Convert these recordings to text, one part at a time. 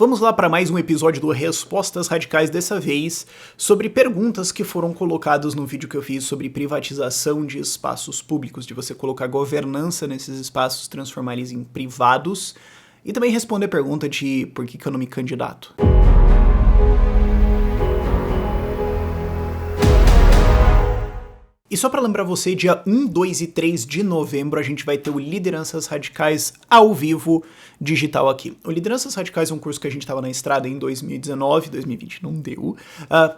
Vamos lá para mais um episódio do Respostas Radicais, dessa vez sobre perguntas que foram colocadas no vídeo que eu fiz sobre privatização de espaços públicos, de você colocar governança nesses espaços, transformar eles em privados, e também responder a pergunta de por que eu não me candidato. E só para lembrar você, dia 1, 2 e 3 de novembro a gente vai ter o Lideranças Radicais ao vivo digital aqui. O Lideranças Radicais é um curso que a gente estava na estrada em 2019, 2020 não deu,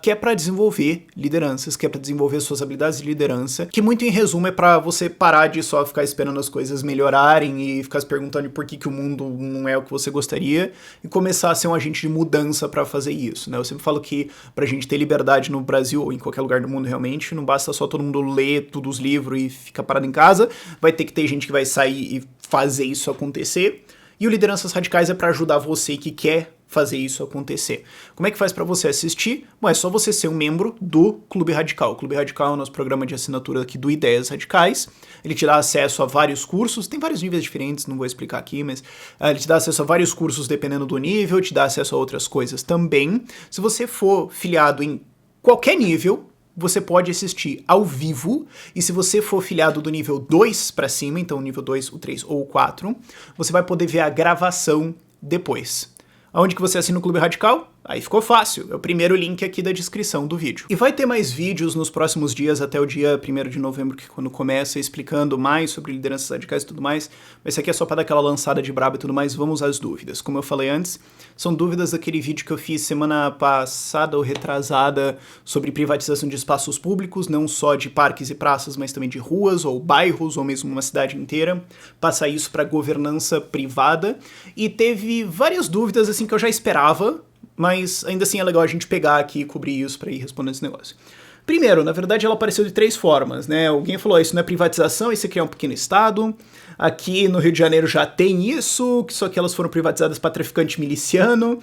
que é para desenvolver lideranças, que é para desenvolver suas habilidades de liderança, que muito em resumo é para você parar de só ficar esperando as coisas melhorarem e ficar se perguntando por que o mundo não é o que você gostaria e começar a ser um agente de mudança para fazer isso, né? Eu sempre falo que pra gente ter liberdade no Brasil ou em qualquer lugar do mundo realmente, não basta só todo mundo ler todos os livros e ficar parado em casa, vai ter que ter gente que vai sair e fazer isso acontecer, e o Lideranças Radicais é para ajudar você que quer fazer isso acontecer. Como é que faz para você assistir? Bom, é só você ser um membro do Clube Radical. O Clube Radical é o nosso programa de assinatura aqui do Ideias Radicais. Ele te dá acesso a vários cursos, tem vários níveis diferentes, não vou explicar aqui, mas ele te dá acesso a vários cursos dependendo do nível, te dá acesso a outras coisas também. Se você for filiado em qualquer nível, você pode assistir ao vivo, e se você for filiado do nível 2 para cima, então o nível 2, o 3 ou o 4, você vai poder ver a gravação depois. Aonde que você assina o Clube Radical? Aí ficou fácil, é o primeiro link aqui da descrição do vídeo. E vai ter mais vídeos nos próximos dias, até o dia 1º de novembro, que é quando começa, explicando mais sobre lideranças radicais e tudo mais, mas isso aqui é só para dar aquela lançada de braba e tudo mais. Vamos às dúvidas. Como eu falei antes, são dúvidas daquele vídeo que eu fiz semana passada ou retrasada sobre privatização de espaços públicos, não só de parques e praças, mas também de ruas ou bairros, ou mesmo uma cidade inteira, passar isso para governança privada, e teve várias dúvidas assim que eu já esperava, mas ainda assim é legal a gente pegar aqui e cobrir isso para ir respondendo esse negócio. Primeiro, na verdade ela apareceu de 3 formas, né? Alguém falou, isso não é privatização, isso aqui é um pequeno estado, aqui no Rio de Janeiro já tem isso, que só que elas foram privatizadas para traficante miliciano,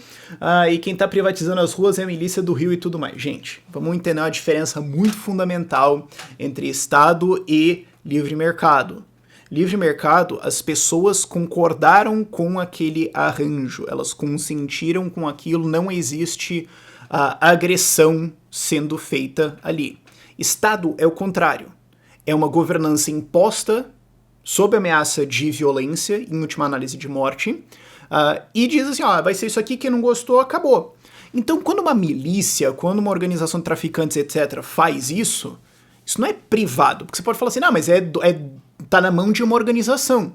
e quem tá privatizando as ruas é a milícia do Rio e tudo mais. Gente, vamos entender uma diferença muito fundamental entre Estado e livre mercado. Livre mercado, as pessoas concordaram com aquele arranjo, elas consentiram com aquilo, não existe agressão sendo feita ali. Estado é o contrário, é uma governança imposta sob ameaça de violência, em última análise de morte, e diz assim, ó, vai ser isso aqui, quem não gostou, acabou. Então, quando uma milícia, quando uma organização de traficantes, etc., faz isso não é privado, porque você pode falar assim, não, mas tá na mão de uma organização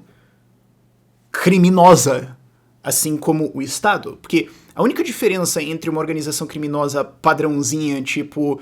criminosa, assim como o Estado, porque a única diferença entre uma organização criminosa padrãozinha, tipo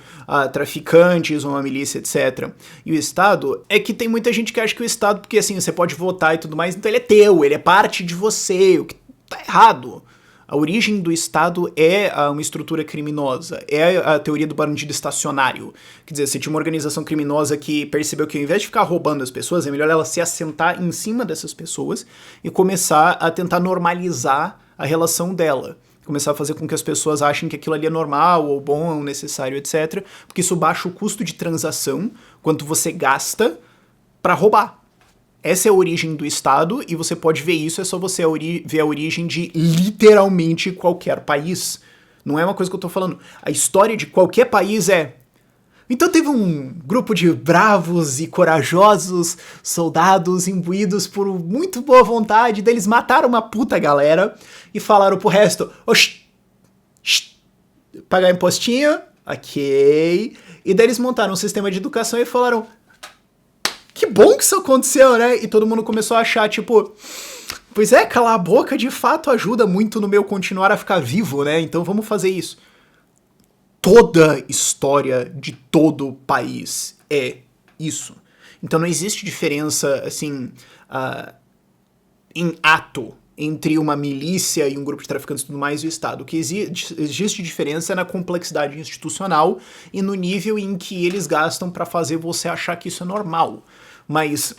traficantes ou uma milícia, etc., e o Estado, é que tem muita gente que acha que o Estado, porque assim, você pode votar e tudo mais, então ele é teu, ele é parte de você, o que tá errado. A origem do Estado é uma estrutura criminosa, é a teoria do bandido estacionário. Quer dizer, se tinha uma organização criminosa que percebeu que ao invés de ficar roubando as pessoas, é melhor ela se assentar em cima dessas pessoas e começar a tentar normalizar a relação dela. Começar a fazer com que as pessoas achem que aquilo ali é normal, ou bom, ou necessário, etc. Porque isso baixa o custo de transação, quanto você gasta para roubar. Essa é a origem do Estado, e você pode ver isso, é só você ver a origem de literalmente qualquer país. Não é uma coisa que eu tô falando. A história de qualquer país é... Então teve um grupo de bravos e corajosos soldados imbuídos por muito boa vontade, deles mataram uma puta galera e falaram pro resto, pagar impostinho, ok, e daí eles montaram um sistema de educação e falaram, que bom que isso aconteceu, né? E todo mundo começou a achar, tipo, pois é, calar a boca de fato ajuda muito no meu continuar a ficar vivo, né? Então vamos fazer isso. Toda história de todo país é isso. Então não existe diferença, assim, em ato entre uma milícia e um grupo de traficantes e tudo mais e o Estado. O que existe diferença é na complexidade institucional e no nível em que eles gastam para fazer você achar que isso é normal. Mas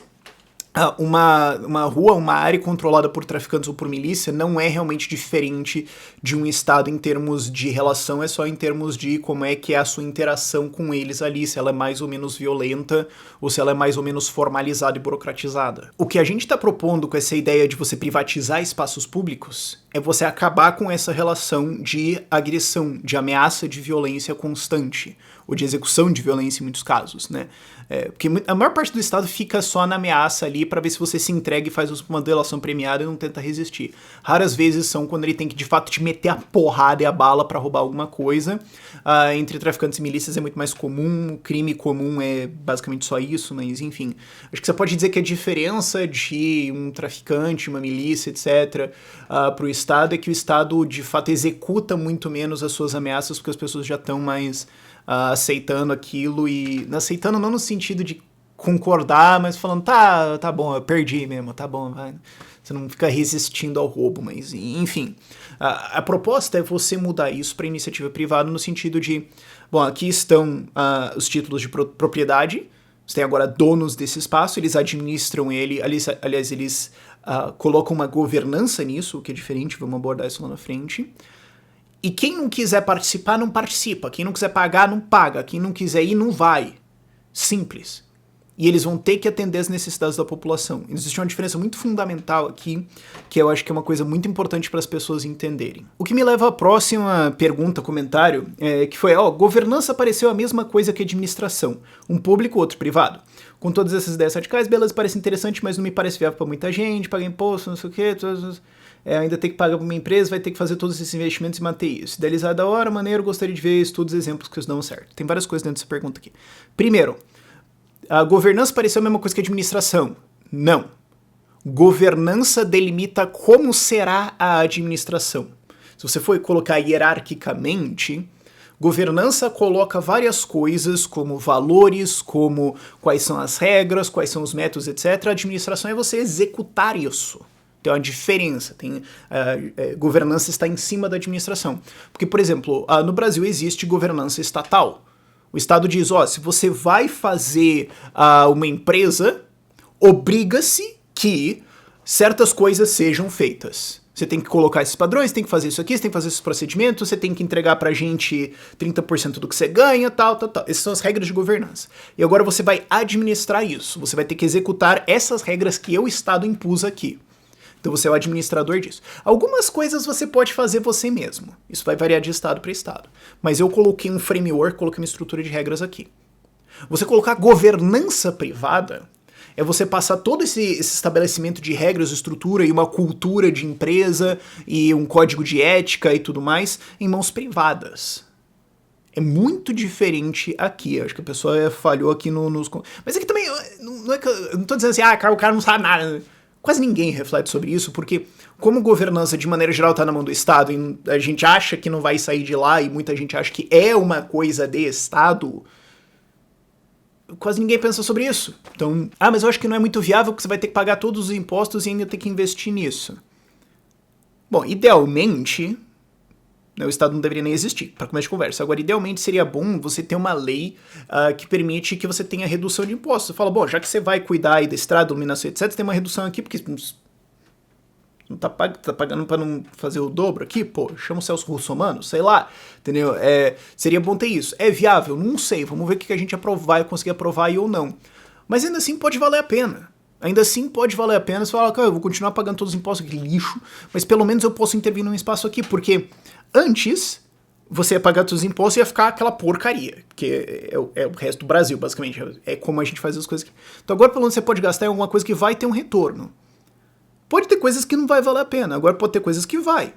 uma rua, uma área controlada por traficantes ou por milícia não é realmente diferente de um estado em termos de relação, é só em termos de como é que é a sua interação com eles ali, se ela é mais ou menos violenta ou se ela é mais ou menos formalizada e burocratizada. O que a gente está propondo com essa ideia de você privatizar espaços públicos é você acabar com essa relação de agressão, de ameaça de violência constante, ou de execução de violência em muitos casos, né? Porque a maior parte do Estado fica só na ameaça ali para ver se você se entrega e faz uma delação premiada e não tenta resistir. Raras vezes são quando ele tem que de fato te meter a porrada e a bala para roubar alguma coisa. Entre traficantes e milícias é muito mais comum, o crime comum é basicamente só isso, mas enfim. Acho que você pode dizer que a diferença de um traficante, uma milícia, etc., para o Estado é que o Estado de fato executa muito menos as suas ameaças porque as pessoas já estão mais aceitando aquilo e aceitando não no sentido de concordar, mas falando, tá bom, eu perdi mesmo, tá bom, vai. Você não fica resistindo ao roubo, mas enfim. A proposta é você mudar isso para iniciativa privada no sentido de, bom, aqui estão os títulos de propriedade, você tem agora donos desse espaço, eles administram ele, aliás, eles colocam uma governança nisso, o que é diferente, vamos abordar isso lá na frente. E quem não quiser participar, não participa. Quem não quiser pagar, não paga. Quem não quiser ir, não vai. Simples. E eles vão ter que atender as necessidades da população. Existe uma diferença muito fundamental aqui, que eu acho que é uma coisa muito importante para as pessoas entenderem. O que me leva à próxima pergunta, comentário, que foi, governança pareceu a mesma coisa que administração. Um público, outro privado. Com todas essas ideias radicais, beleza, parece interessante, mas não me parece viável para muita gente, pagar imposto, não sei o quê, ainda tem que pagar para uma empresa, vai ter que fazer todos esses investimentos e manter isso. Idealizar da hora, maneiro, gostaria de ver estudos e exemplos que isso dão certo. Tem várias coisas dentro dessa pergunta aqui. Primeiro, a governança pareceu a mesma coisa que a administração. Não. Governança delimita como será a administração. Se você for colocar hierarquicamente, governança coloca várias coisas como valores, como quais são as regras, quais são os métodos, etc. A administração é você executar isso. Tem uma diferença, governança está em cima da administração. Porque, por exemplo, no Brasil existe governança estatal. O Estado diz, se você vai fazer uma empresa, obriga-se que certas coisas sejam feitas. Você tem que colocar esses padrões, tem que fazer isso aqui, você tem que fazer esses procedimentos, você tem que entregar pra gente 30% do que você ganha, tal. Essas são as regras de governança. E agora você vai administrar isso. Você vai ter que executar essas regras que o Estado impus aqui. Então você é o administrador disso. Algumas coisas você pode fazer você mesmo. Isso vai variar de estado para estado. Mas eu coloquei um framework, coloquei uma estrutura de regras aqui. Você colocar governança privada é você passar todo esse estabelecimento de regras, estrutura e uma cultura de empresa e um código de ética e tudo mais em mãos privadas. É muito diferente aqui. Acho que a pessoa falhou aqui nos... Mas aqui também, não é que eu não tô dizendo assim, o cara não sabe nada. Quase ninguém reflete sobre isso, porque como governança de maneira geral está na mão do Estado e a gente acha que não vai sair de lá e muita gente acha que é uma coisa de Estado, quase ninguém pensa sobre isso. Então, mas eu acho que não é muito viável porque você vai ter que pagar todos os impostos e ainda ter que investir nisso. Bom, idealmente, o Estado não deveria nem existir, para começo de conversa. Agora, idealmente seria bom você ter uma lei que permite que você tenha redução de impostos. Você fala, bom, já que você vai cuidar aí da estrada, iluminação, etc., você tem uma redução aqui, porque não tá pagando para não fazer o dobro aqui? Pô, chama o Celso Russomano, sei lá, entendeu? Seria bom ter isso. É viável? Não sei, vamos ver o que a gente vai conseguir aprovar aí ou não. Mas ainda assim pode valer a pena. Ainda assim pode valer a pena você falar, eu vou continuar pagando todos os impostos, que lixo, mas pelo menos eu posso intervir num espaço aqui, porque antes você ia pagar todos os impostos e ia ficar aquela porcaria, que é o resto do Brasil, basicamente, é como a gente faz as coisas aqui. Então agora pelo menos você pode gastar em alguma coisa que vai ter um retorno. Pode ter coisas que não vai valer a pena, agora pode ter coisas que vai.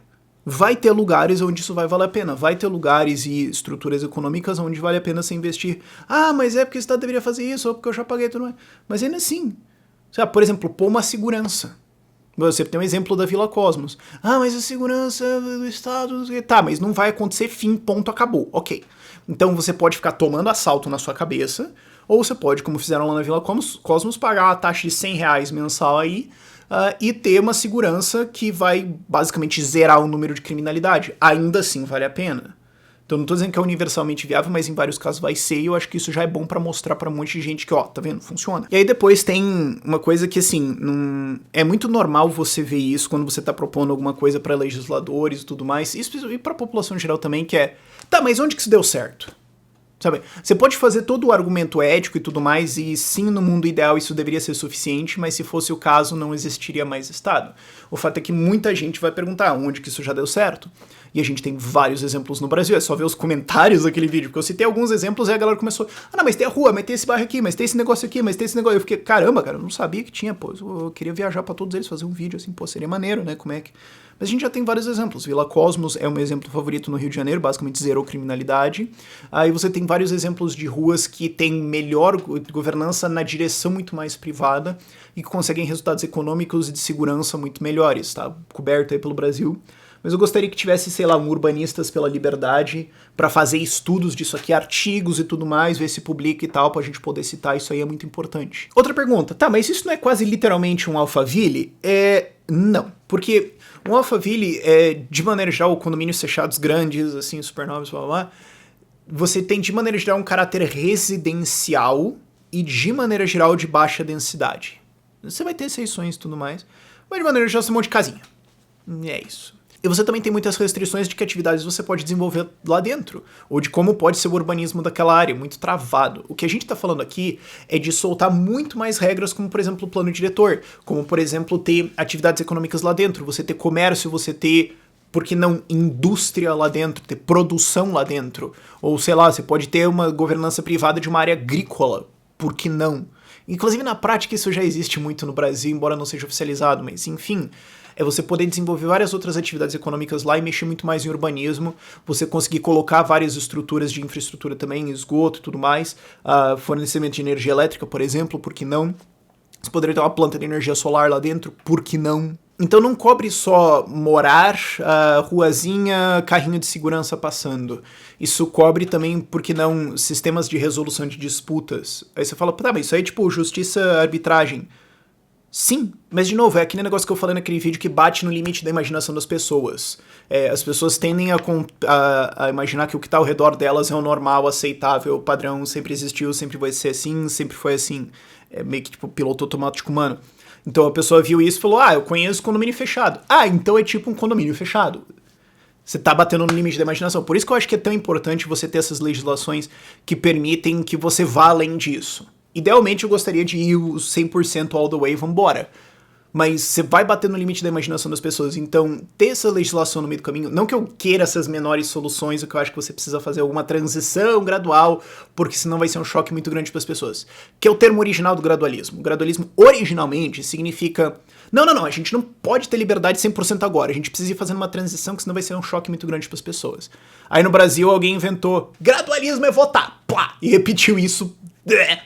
Vai ter lugares onde isso vai valer a pena, vai ter lugares e estruturas econômicas onde vale a pena você investir. Mas é porque o Estado deveria fazer isso, ou porque eu já paguei tudo mais. Mas ainda assim, por exemplo, pôr uma segurança. Você tem um exemplo da Vila Cosmos. Mas a segurança do Estado... Tá, mas não vai acontecer, fim, ponto, acabou. Ok. Então você pode ficar tomando assalto na sua cabeça, ou você pode, como fizeram lá na Vila Cosmos, pagar uma taxa de R$100 mensal aí, e ter uma segurança que vai basicamente zerar o número de criminalidade. Ainda assim vale a pena. Então não tô dizendo que é universalmente viável, mas em vários casos vai ser, e eu acho que isso já é bom pra mostrar pra um monte de gente que, ó, tá vendo? Funciona. E aí depois tem uma coisa que, assim, é muito normal você ver isso quando você tá propondo alguma coisa pra legisladores e tudo mais, e pra população em geral também, que é, tá, mas onde que isso deu certo? Sabe? Você pode fazer todo o argumento ético e tudo mais, e sim, no mundo ideal isso deveria ser suficiente, mas se fosse o caso, não existiria mais Estado. O fato é que muita gente vai perguntar onde que isso já deu certo. E a gente tem vários exemplos no Brasil, é só ver os comentários daquele vídeo, porque eu citei alguns exemplos e a galera começou, ah não, mas tem a rua, mas tem esse bairro aqui, mas tem esse negócio aqui, mas tem esse negócio. Eu fiquei, caramba, cara, eu não sabia que tinha, pô, eu queria viajar pra todos eles, fazer um vídeo assim, pô, seria maneiro, né, como é que... Mas a gente já tem vários exemplos. Vila Cosmos é um exemplo favorito no Rio de Janeiro, basicamente zerou criminalidade. Aí você tem vários exemplos de ruas que têm melhor governança na direção muito mais privada e que conseguem resultados econômicos e de segurança muito melhores, tá? Coberto aí pelo Brasil. Mas eu gostaria que tivesse, sei lá, um Urbanistas pela Liberdade para fazer estudos disso aqui, artigos e tudo mais, ver se publica e tal, pra gente poder citar, isso aí é muito importante. Outra pergunta, tá, mas isso não é quase literalmente um Alphaville? Não, porque um Alphaville de maneira geral, condomínios fechados grandes, assim, supernovos, blá blá blá, você tem de maneira geral um caráter residencial e de maneira geral de baixa densidade. Você vai ter exceções e tudo mais, mas de maneira geral você tem um monte de casinha. E é isso. E você também tem muitas restrições de que atividades você pode desenvolver lá dentro, ou de como pode ser o urbanismo daquela área, muito travado. O que a gente está falando aqui é de soltar muito mais regras, como por exemplo o plano diretor, como por exemplo ter atividades econômicas lá dentro, você ter comércio, você ter, por que não, indústria lá dentro, ter produção lá dentro, ou sei lá, você pode ter uma governança privada de uma área agrícola, por que não? Inclusive na prática isso já existe muito no Brasil, embora não seja oficializado, mas enfim... É você poder desenvolver várias outras atividades econômicas lá e mexer muito mais em urbanismo, você conseguir colocar várias estruturas de infraestrutura também, esgoto e tudo mais, fornecimento de energia elétrica, por exemplo, por que não? Você poderia ter uma planta de energia solar lá dentro, por que não? Então não cobre só morar, ruazinha, carrinho de segurança passando. Isso cobre também, por que não, sistemas de resolução de disputas. Aí você fala, tá, mas isso aí é tipo justiça, arbitragem. Sim, mas de novo, é aquele negócio que eu falei naquele vídeo que bate no limite da imaginação das pessoas. As pessoas tendem a imaginar que o que está ao redor delas é o normal, aceitável, o padrão, sempre existiu, sempre vai ser assim, sempre foi assim. É meio que tipo piloto automático humano. Então a pessoa viu isso e falou, eu conheço condomínio fechado. Então é tipo um condomínio fechado. Você tá batendo no limite da imaginação. Por isso que eu acho que é tão importante você ter essas legislações que permitem que você vá além disso. Idealmente eu gostaria de ir os 100% all the way, vambora. Mas você vai bater no limite da imaginação das pessoas. Então, ter essa legislação no meio do caminho, não que eu queira essas menores soluções, o que eu acho que você precisa fazer alguma transição gradual, porque senão vai ser um choque muito grande para as pessoas. Que é o termo original do gradualismo. O gradualismo originalmente significa... Não, a gente não pode ter liberdade 100% agora. A gente precisa ir fazendo uma transição, que senão vai ser um choque muito grande para as pessoas. Aí no Brasil alguém inventou, gradualismo é votar, plá, e repetiu isso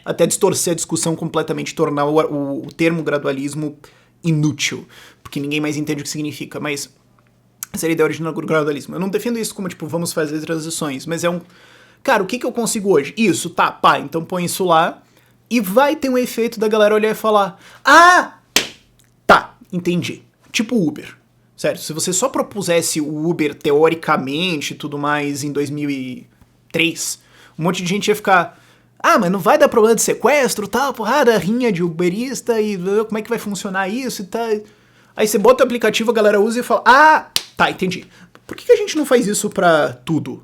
até distorcer a discussão completamente, tornar o termo gradualismo inútil, porque ninguém mais entende o que significa, mas essa era a ideia original do gradualismo. Eu não defendo isso como, tipo, vamos fazer transições, mas é um... Cara, o que eu consigo hoje? Isso, tá, pá, então põe isso lá, e vai ter um efeito da galera olhar e falar, tá, entendi. Tipo Uber, certo? Se você só propusesse o Uber teoricamente e tudo mais em 2003, um monte de gente ia ficar... mas não vai dar problema de sequestro, tal, porrada, rinha de uberista, e como é que vai funcionar isso e tal. Aí você bota o aplicativo, a galera usa e fala, tá, entendi. Por que a gente não faz isso pra tudo?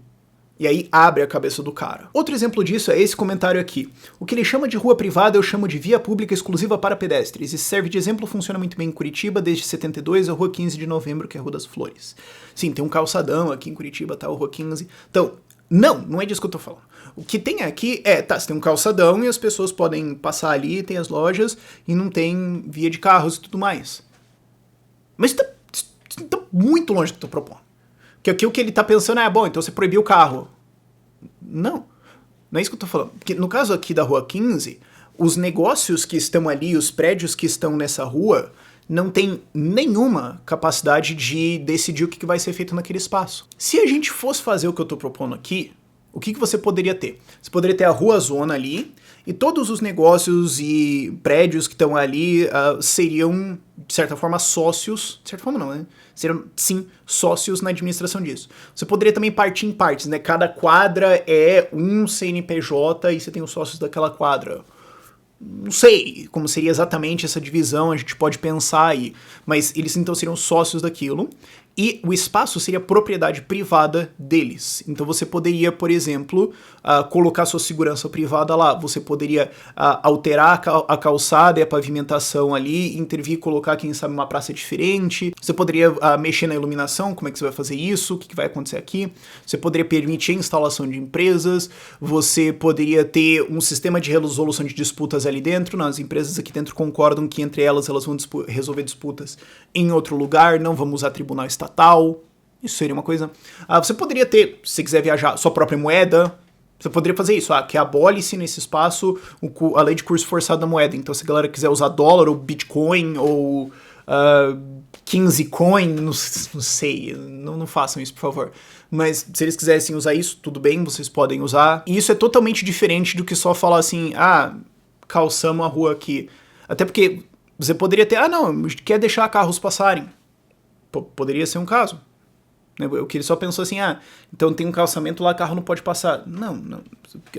E aí abre a cabeça do cara. Outro exemplo disso é esse comentário aqui. O que ele chama de rua privada eu chamo de via pública exclusiva para pedestres. E serve de exemplo, funciona muito bem em Curitiba, desde 72, a rua 15 de novembro, que é a Rua das Flores. Sim, tem um calçadão aqui em Curitiba, tá, a rua 15. Então, não é disso que eu tô falando. O que tem aqui você tem um calçadão e as pessoas podem passar ali, tem as lojas, e não tem via de carros e tudo mais. Mas tá muito longe do que eu tô propondo. Porque aqui o que ele tá pensando bom, então você proibiu o carro. Não é isso que eu tô falando. Porque no caso aqui da Rua 15, os negócios que estão ali, os prédios que estão nessa rua, não tem nenhuma capacidade de decidir o que vai ser feito naquele espaço. Se a gente fosse fazer o que eu tô propondo aqui, O que você poderia ter? Você poderia ter a Rua Zona ali, e todos os negócios e prédios que estão ali seriam, de certa forma, sócios. De certa forma não, né? Seriam, sim, sócios na administração disso. Você poderia também partir em partes, né? Cada quadra é um CNPJ e você tem os sócios daquela quadra. Não sei como seria exatamente essa divisão, a gente pode pensar aí, mas eles então seriam sócios daquilo, e o espaço seria propriedade privada deles. Então você poderia, por exemplo, colocar sua segurança privada lá, você poderia alterar a calçada e a pavimentação ali, intervir, colocar, quem sabe, uma praça diferente, você poderia mexer na iluminação, como é que você vai fazer isso, o que vai acontecer aqui, você poderia permitir a instalação de empresas, você poderia ter um sistema de resolução de disputas ali dentro, as empresas aqui dentro concordam que entre elas vão resolver disputas em outro lugar, não vamos usar tribunal estatal, isso seria uma coisa. Você poderia ter, se você quiser viajar, sua própria moeda, você poderia fazer isso, que abole-se nesse espaço a lei de curso forçado da moeda, então se a galera quiser usar dólar ou Bitcoin ou 15 coin, não sei, não façam isso, por favor. Mas se eles quisessem usar isso, tudo bem, vocês podem usar. E isso é totalmente diferente do que só falar assim, calçamos a rua aqui. Até porque você poderia ter, quer deixar carros passarem. Poderia ser um caso. O que ele só pensou assim, então tem um calçamento lá, carro não pode passar. Não.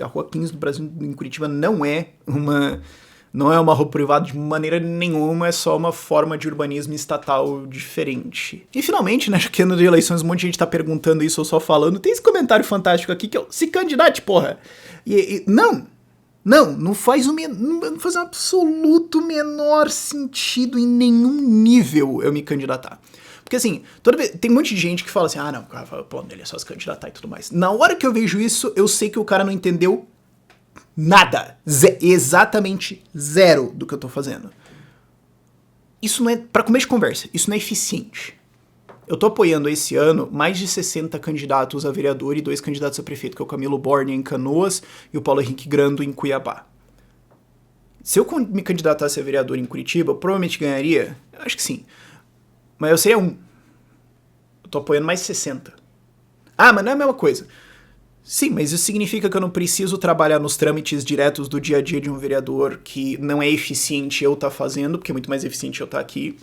A Rua 15 do Brasil, em Curitiba, não é uma rua privada de maneira nenhuma, é só uma forma de urbanismo estatal diferente. E finalmente, né, já que ano de eleições um monte de gente tá perguntando isso ou só falando, tem esse comentário fantástico aqui que é se candidate, porra. Não faz um absoluto menor sentido em nenhum nível eu me candidatar. Porque assim, toda vez, tem um monte de gente que fala assim, o cara fala, pô, ele é só se candidatar e tudo mais. Na hora que eu vejo isso, eu sei que o cara não entendeu nada. Exatamente zero do que eu tô fazendo. Isso não é, pra começo de conversa, isso não é eficiente. Eu tô apoiando esse ano mais de 60 candidatos a vereador e 2 candidatos a prefeito, que é o Camilo Borne em Canoas e o Paulo Henrique Grando em Cuiabá. Se eu me candidatasse a vereador em Curitiba, eu provavelmente ganharia? Eu acho que sim. Mas eu seria um. Eu tô apoiando mais 60. Mas não é a mesma coisa. Sim, mas isso significa que eu não preciso trabalhar nos trâmites diretos do dia a dia de um vereador que não é eficiente eu estar fazendo, porque é muito mais eficiente eu estar aqui.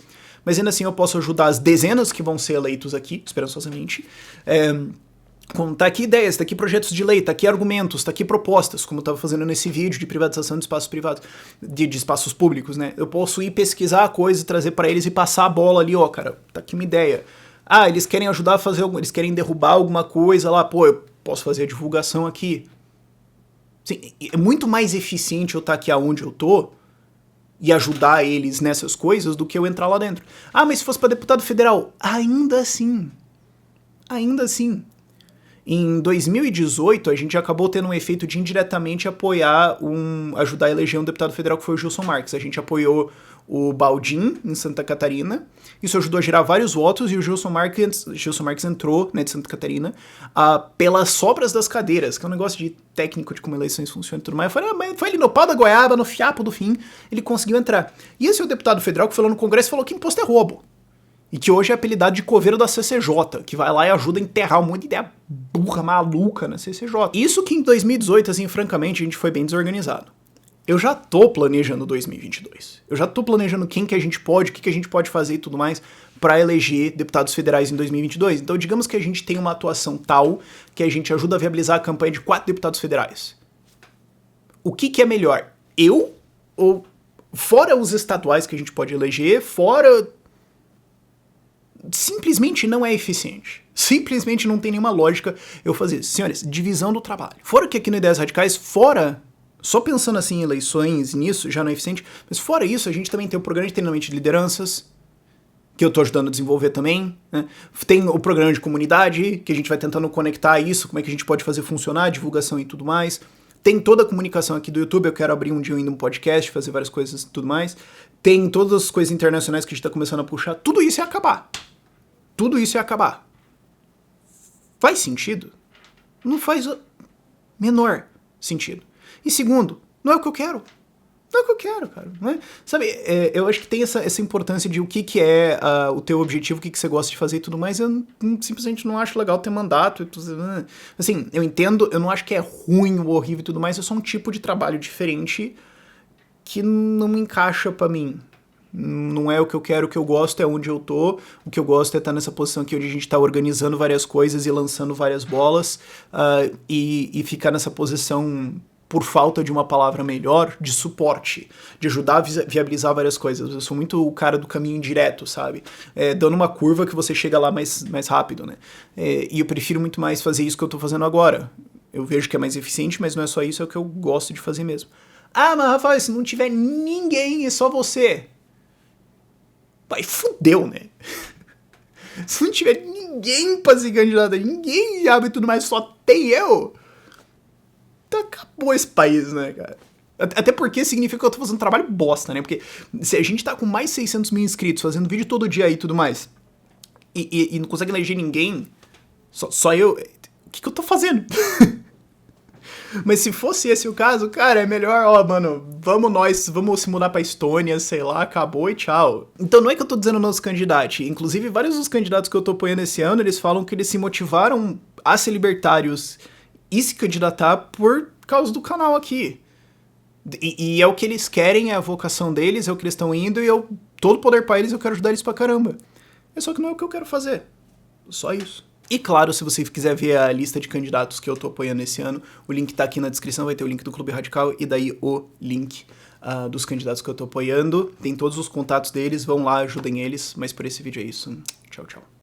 Mas ainda assim eu posso ajudar as dezenas que vão ser eleitos aqui, esperançosamente. Tá aqui ideias, tá aqui projetos de lei, tá aqui argumentos, tá aqui propostas, como eu tava fazendo nesse vídeo de privatização de espaços privados, de espaços públicos, né? Eu posso ir pesquisar a coisa, trazer pra eles e passar a bola ali, cara, tá aqui uma ideia. Eles querem ajudar a fazer eles querem derrubar alguma coisa lá, eu posso fazer a divulgação aqui. Sim, é muito mais eficiente eu estar aqui aonde eu tô e ajudar eles nessas coisas do que eu entrar lá dentro. Mas se fosse pra deputado federal, ainda assim. Em 2018, a gente acabou tendo um efeito de indiretamente ajudar a eleger um deputado federal que foi o Gilson Marques. A gente apoiou o Baldin, em Santa Catarina. Isso ajudou a gerar vários votos e o Gilson Marques entrou, né, de Santa Catarina, pelas sobras das cadeiras, que é um negócio de técnico de como eleições funcionam e tudo mais. Foi ali no pau da goiaba, no fiapo do fim, ele conseguiu entrar. E esse é o deputado federal que falou no Congresso e falou que imposto é roubo. E que hoje é apelidado de coveiro da CCJ, que vai lá e ajuda a enterrar um monte de ideia burra, maluca na CCJ. Isso que em 2018, assim, francamente, a gente foi bem desorganizado. Eu já tô planejando 2022. Eu já tô planejando o que a gente pode fazer e tudo mais pra eleger deputados federais em 2022. Então, digamos que a gente tem uma atuação tal que a gente ajuda a viabilizar a campanha de 4 deputados federais. O que é melhor? Eu? Ou fora os estaduais que a gente pode eleger, fora... Simplesmente não é eficiente. Simplesmente não tem nenhuma lógica eu fazer. Senhores, divisão do trabalho. Fora que aqui no Ideias Radicais, só pensando assim em eleições, nisso, já não é eficiente, mas fora isso, a gente também tem o programa de treinamento de lideranças, que eu tô ajudando a desenvolver também, né? Tem o programa de comunidade, que a gente vai tentando conectar isso, como é que a gente pode fazer funcionar, divulgação e tudo mais. Tem toda a comunicação aqui do YouTube, eu quero abrir um dia ainda um podcast, fazer várias coisas e tudo mais. Tem todas as coisas internacionais que a gente tá começando a puxar. Tudo isso ia acabar. Faz sentido? Não faz o menor sentido. E segundo, não é o que eu quero. É o que eu quero, cara. Né? Sabe, eu acho que tem essa importância de o que é o teu objetivo, o que você gosta de fazer e tudo mais. Eu simplesmente não acho legal ter mandato. Assim, eu entendo, eu não acho que é ruim ou horrível e tudo mais. É só um tipo de trabalho diferente que não me encaixa pra mim. Não é o que eu quero, o que eu gosto é onde eu tô. O que eu gosto é estar nessa posição aqui onde a gente tá organizando várias coisas e lançando várias bolas e ficar nessa posição, por falta de uma palavra melhor, de suporte, de ajudar a viabilizar várias coisas. Eu sou muito o cara do caminho direto, sabe? Dando uma curva que você chega lá mais rápido, né? E eu prefiro muito mais fazer isso que eu tô fazendo agora. Eu vejo que é mais eficiente, mas não é só isso, é o que eu gosto de fazer mesmo. Ah, mas Rafael, se não tiver ninguém, é só você. Pai, fudeu, né? Se não tiver ninguém pra se candidatar, ninguém abre tudo mais, só tem eu. Então acabou esse país, né, cara? Até porque significa que eu tô fazendo um trabalho bosta, né? Porque se a gente tá com mais 600 mil inscritos, fazendo vídeo todo dia aí e tudo mais, e não consegue eleger ninguém, só eu... O que eu tô fazendo? Mas se fosse esse o caso, cara, é melhor, mano, vamos se mudar pra Estônia, sei lá, acabou e tchau. Então não é que eu tô dizendo não se candidate. Inclusive, vários dos candidatos que eu tô apoiando esse ano, eles falam que eles se motivaram a ser libertários e se candidatar por causa do canal aqui. E é o que eles querem, é a vocação deles, é o que eles estão indo, e todo poder pra eles, eu quero ajudar eles pra caramba. É só que não é o que eu quero fazer. Só isso. E claro, se você quiser ver a lista de candidatos que eu tô apoiando esse ano, o link tá aqui na descrição, vai ter o link do Clube Radical e daí o link dos candidatos que eu tô apoiando. Tem todos os contatos deles, vão lá, ajudem eles, mas por esse vídeo é isso. Tchau, tchau.